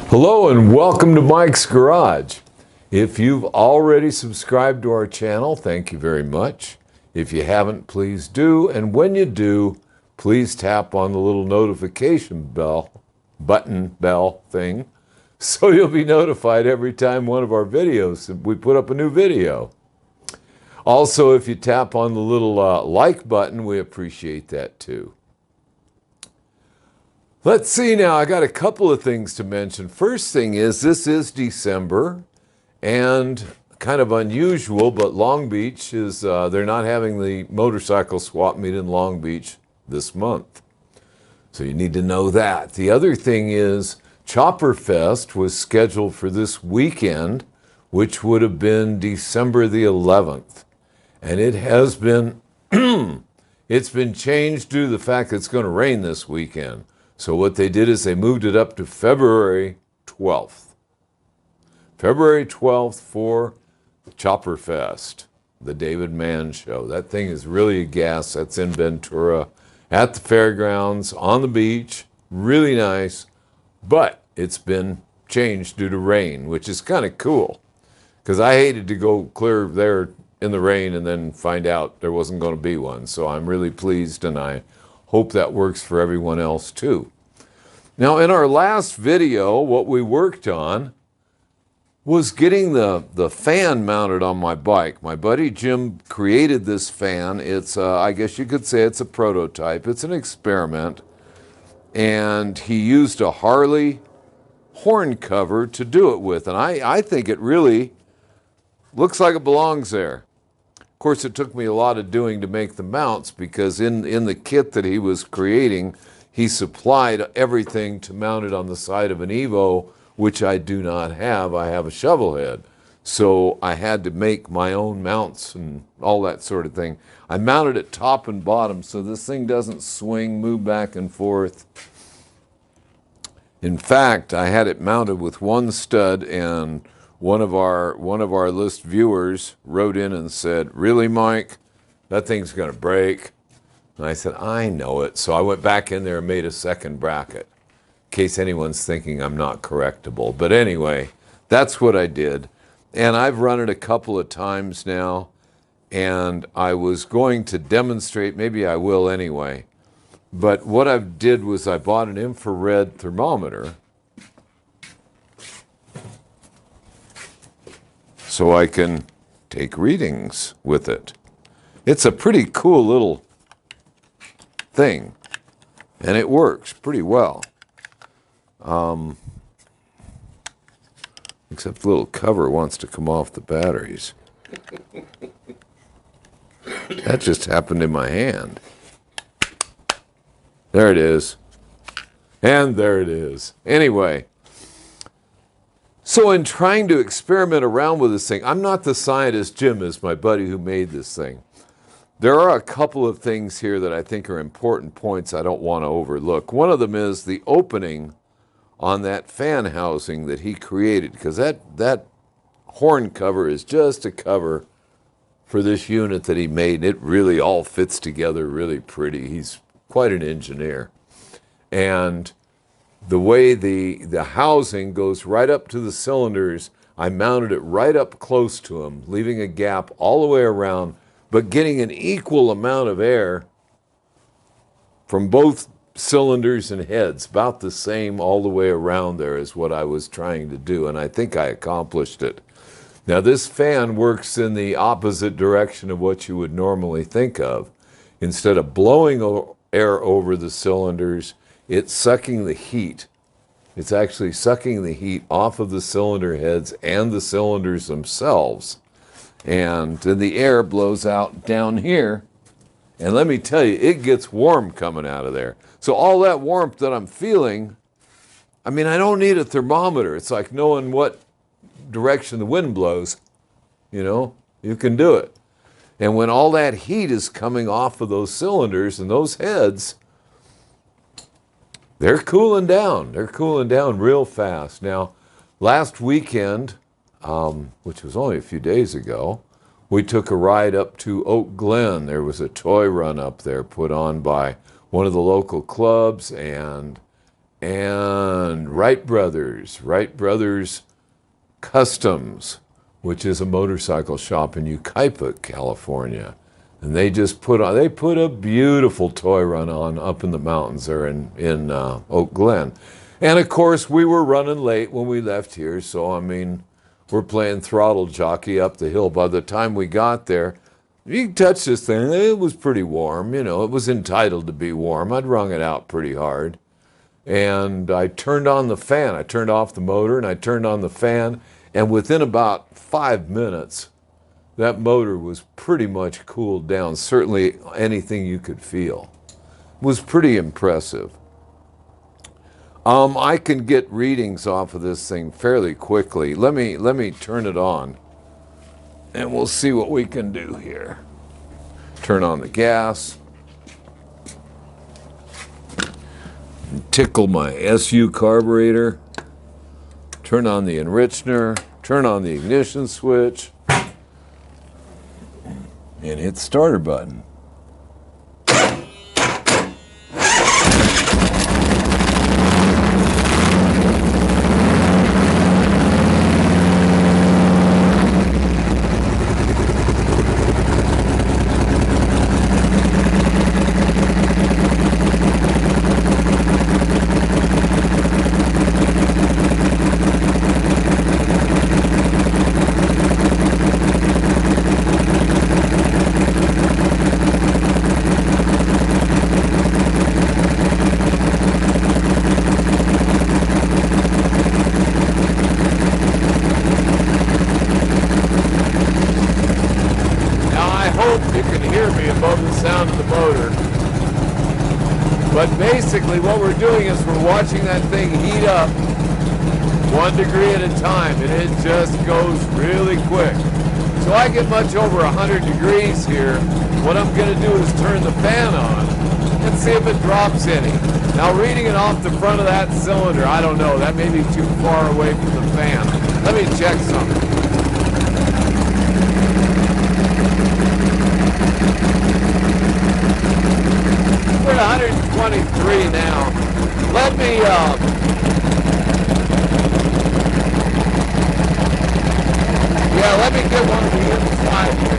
Hello and welcome to Mike's Garage. If you've already subscribed to our channel, thank you very much. If you haven't, please do. And when you do, please tap on the little notification bell thing, so you'll be notified every time one of our videos, we put up a new video. Also, if you tap on the little like button, we appreciate that too. Let's see now, I got a couple of things to mention. First thing is, this is December, and kind of unusual, but Long Beach is, they're not having the motorcycle swap meet in Long Beach this month. So you need to know that. The other thing is, Chopper Fest was scheduled for this weekend, which would have been December the 11th. And it has been, it's been changed due to the fact that it's going to rain this weekend. So what they did is they moved it up to February 12th. February 12th for Chopper Fest, the David Mann Show. That thing is really a gas. That's in Ventura, at the fairgrounds, on the beach. Really nice. But it's been changed due to rain, which is kind of cool. Because I hated to go clear there in the rain and then find out there wasn't going to be one. So I'm really pleased, and I hope that works for everyone else too. Now, in our last video, what we worked on was getting the fan mounted on my bike. My buddy Jim created this fan. It's, I guess you could say it's a prototype. It's an experiment. And he used a Harley horn cover to do it with. And I think it really looks like it belongs there. Of course, it took me a lot of doing to make the mounts, because in the kit that he was creating, he supplied everything to mount it on the side of an Evo, which I do not have. I have a Shovelhead. So I had to make my own mounts and all that sort of thing. I mounted it top and bottom so this thing doesn't swing, move back and forth. In fact, I had it mounted with one stud, and one of our list viewers wrote in and said, "Really, Mike? That thing's going to break." And I said, "I know it." So I went back in there and made a second bracket, in case anyone's thinking I'm not correctable. But anyway, that's what I did. And I've run it a couple of times now, and I was going to demonstrate, maybe I will anyway. But what I did was I bought an infrared thermometer so I can take readings with it. It's a pretty cool little thing, and it works pretty well. Except the little cover wants to come off the batteries. That just happened in my hand. There it is. And there it is. Anyway, so in trying to experiment around with this thing, I'm not the scientist. Jim is my buddy who made this thing. There are a couple of things here that I think are important points I don't want to overlook. One of them is the opening on that fan housing that he created, because that horn cover is just a cover for this unit that he made. It really all fits together really pretty. He's quite an engineer. And the way the housing goes right up to the cylinders, I mounted it right up close to them, leaving a gap all the way around, but getting an equal amount of air from both cylinders and heads, about the same all the way around there is what I was trying to do, and I think I accomplished it. Now, this fan works in the opposite direction of what you would normally think of. Instead of blowing air over the cylinders, it's sucking the heat. It's actually sucking the heat off of the cylinder heads and the cylinders themselves. And then the air blows out down here. And let me tell you, it gets warm coming out of there. So all that warmth that I'm feeling, I mean, I don't need a thermometer. It's like knowing what direction the wind blows. You know, you can do it. And when all that heat is coming off of those cylinders and those heads, they're cooling down. They're cooling down real fast. Now, last weekend, which was only a few days ago, we took a ride up to Oak Glen. There was a toy run up there put on by one of the local clubs, and and Wright Brothers Customs, which is a motorcycle shop in Yucaipa, California. And they just put a beautiful toy run on up in the mountains there in Oak Glen. And of course, we were running late when we left here, so I mean, we're playing throttle jockey up the hill. By the time we got there, you could touch this thing, it was pretty warm, you know, it was entitled to be warm. I'd wrung it out pretty hard. And I turned on the fan. I turned off the motor and I turned on the fan, and within about 5 minutes, that motor was pretty much cooled down. Certainly anything you could feel. It was pretty impressive. I can get readings off of this thing fairly quickly. Let me turn it on, and we'll see what we can do here. Turn on the gas. Tickle my SU carburetor. Turn on the enrichener. Turn on the ignition switch. And hit the starter button. But basically what we're doing is we're watching that thing heat up 1 degree at a time, and it just goes really quick. So I get much over 100 degrees here. What I'm going to do is turn the fan on and see if it drops any. Now reading it off the front of that cylinder, I don't know, that may be too far away from the fan. Let me check something. We're at 123 now. Let me, let me get one of the inside here.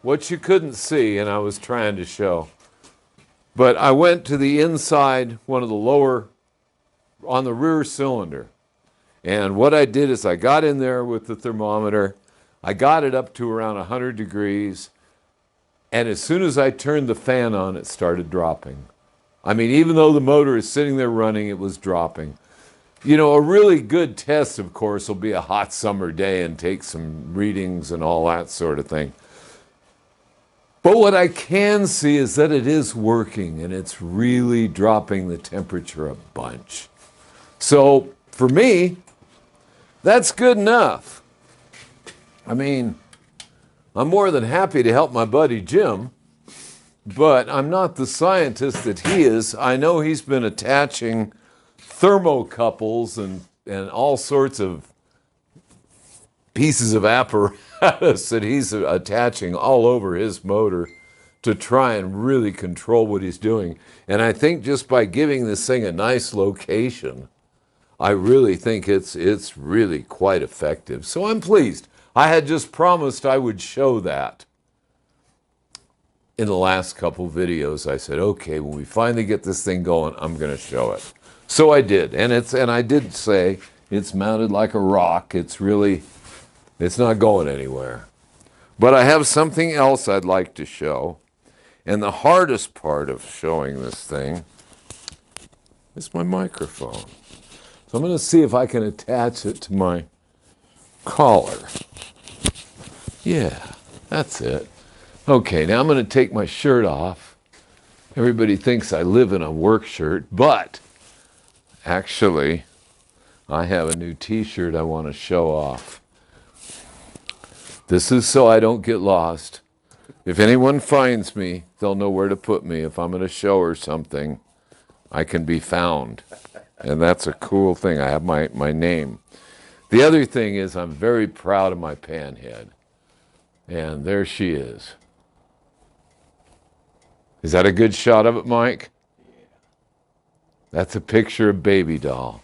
What you couldn't see, and I was trying to show, but I went to the inside, one of the lower, on the rear cylinder. And what I did is I got in there with the thermometer, I got it up to around 100 degrees, and as soon as I turned the fan on, it started dropping. I mean, even though the motor is sitting there running, it was dropping. You know, a really good test, of course, will be a hot summer day and take some readings and all that sort of thing. But what I can see is that it is working, and it's really dropping the temperature a bunch. So for me, that's good enough. I mean, I'm more than happy to help my buddy Jim, but I'm not the scientist that he is. I know he's been attaching thermocouples and all sorts of pieces of apparatus that he's attaching all over his motor to try and really control what he's doing. And I think just by giving this thing a nice location, I really think it's really quite effective. So I'm pleased. I had just promised I would show that. in the last couple videos, I said, okay, when we finally get this thing going, I'm going to show it. So I did, and I did say it's mounted like a rock. It's not going anywhere. But I have something else I'd like to show, and the hardest part of showing this thing is my microphone. So I'm going to see if I can attach it to my collar. Yeah, that's it. Okay, now I'm going to take my shirt off. Everybody thinks I live in a work shirt, but actually, I have a new t-shirt I want to show off. This is so I don't get lost. If anyone finds me, they'll know where to put me. If I'm at a show or something, I can be found. And that's a cool thing. I have my name. The other thing is I'm very proud of my panhead. And there she is. Is that a good shot of it, Mike? That's a picture of Baby Doll.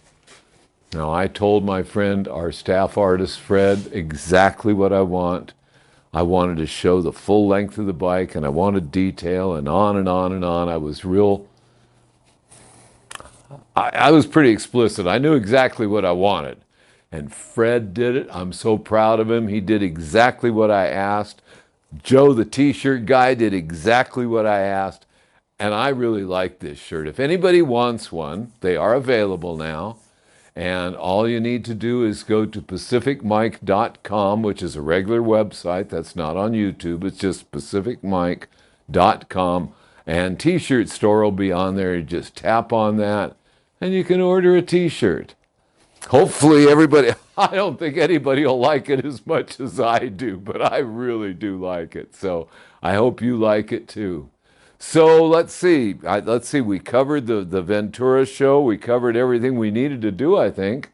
Now, I told my friend, our staff artist, Fred, exactly what I want. I wanted to show the full length of the bike, and I wanted detail, and on and on and on. I was pretty explicit. I knew exactly what I wanted. And Fred did it. I'm so proud of him. He did exactly what I asked. Joe, the t-shirt guy, did exactly what I asked. And I really like this shirt. If anybody wants one, they are available now. And all you need to do is go to pacificmike.com, which is a regular website. That's not on YouTube. It's just pacificmike.com. And t-shirt store will be on there. You just tap on that, and you can order a t-shirt. Hopefully everybody, I don't think anybody will like it as much as I do, but I really do like it. So I hope you like it too. So let's see. We covered the Ventura show. We covered everything we needed to do, I think.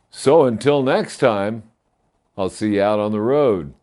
So until next time, I'll see you out on the road.